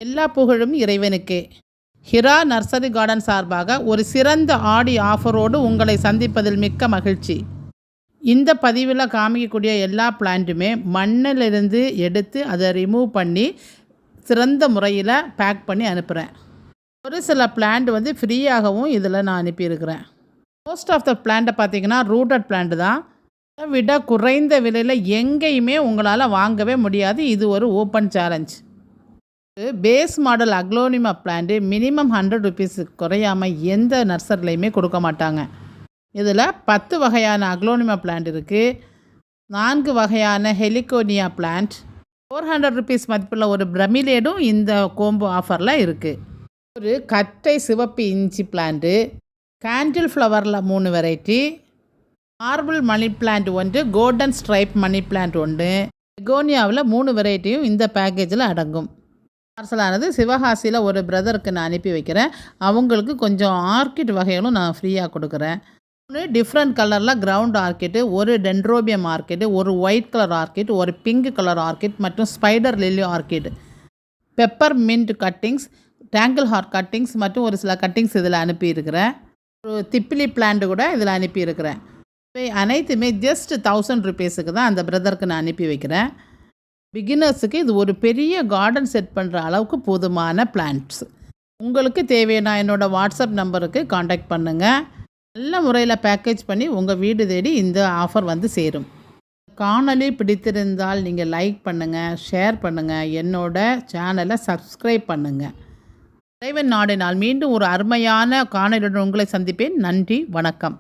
எல்லா புகழும் இறைவனுக்கே. ஹிரா நர்சரி கார்டன் சார்பாக ஒரு சிறந்த ஆடி ஆஃபரோடு உங்களை சந்திப்பதில் மிக்க மகிழ்ச்சி. இந்த பதிவில் காமிக்கக்கூடிய எல்லா பிளான்ட்டுமே மண்ணிலிருந்து எடுத்து அதை ரிமூவ் பண்ணி சிறந்த முறையில் பேக் பண்ணி அனுப்புகிறேன். ஒரு சில பிளான்ட் ஃப்ரீயாகவும் இதில் நான் அனுப்பியிருக்கிறேன். மோஸ்ட் ஆஃப் த பிளான்ட்டை பார்த்திங்கன்னா ரூட்டட் பிளான்ட் தான். அதை விட குறைந்த விலையில் எங்கேயுமே உங்களால் வாங்கவே முடியாது. இது ஒரு open challenge. Base model aglaonema plant minimum 100 rupees குறையாமல் எந்த நர்சரிலையுமே கொடுக்க மாட்டாங்க. இதில் 10 வகையான அக்லோனிமா பிளான்ட் இருக்குது. 4 வகையான ஹெலிகோனியா பிளான்ட், 400 ருபீஸ் மதிப்புள்ள ஒரு பிரமிலேடும் இந்த கோம்போ ஆஃபரில் இருக்குது. ஒரு கட்டை சிவப்பு இஞ்சி பிளான்ட்டு, கேண்டில் ஃப்ளவரில் 3 வெரைட்டி, மார்பிள் மணி பிளான்ட் ஒன்று, கோல்டன் ஸ்ட்ரைப் மணி பிளான்ட் ஒன்று, பெகோனியாவில் 3 வெரைட்டியும் இந்த பேக்கேஜில் அடங்கும். பார்சலானது சிவகாசியில் ஒரு பிரதருக்கு நான் அனுப்பி வைக்கிறேன். அவங்களுக்கு கொஞ்சம் ஆர்கிட் வகைகளும் நான் ஃப்ரீயாக கொடுக்குறேன். ஒன்று டிஃப்ரெண்ட் கலரில் கிரவுண்ட் ஆர்கிட்டு, ஒரு டென்ட்ரோபியம் ஆர்கிட்டு, ஒரு ஒயிட் கலர் ஆர்கிட், ஒரு பிங்க் கலர் ஆர்கிட் மற்றும் spider lily orchid, peppermint cuttings, tangle heart cuttings மற்றும் ஒரு சில கட்டிங்ஸ் இதில் அனுப்பியிருக்கிறேன். ஒரு திப்பிலி பிளான்ட் கூட இதில் அனுப்பியிருக்கிறேன். இவை அனைத்துமே ஜஸ்ட் 1000 ருபீஸுக்கு தான் அந்த பிரதருக்கு நான் அனுப்பி வைக்கிறேன். பிகினர்ஸுக்கு இது ஒரு பெரிய கார்டன் செட் பண்ணுற அளவுக்கு போதுமான பிளான்ட்ஸ். உங்களுக்கு தேவையான என்னோடய வாட்ஸ்அப் நம்பருக்கு காண்டாக்ட் பண்ணுங்கள். நல்ல முறையில் பேக்கேஜ் பண்ணி உங்கள் வீடு தேடி இந்த ஆஃபர் சேரும். காணொளி பிடித்திருந்தால் நீங்கள் லைக் பண்ணுங்கள், ஷேர் பண்ணுங்கள், என்னோட சேனலை சப்ஸ்கிரைப் பண்ணுங்கள். இறைவன் நாடினால் மீண்டும் ஒரு அருமையான காணொளியுடன் உங்களை சந்திப்பேன். நன்றி, வணக்கம்.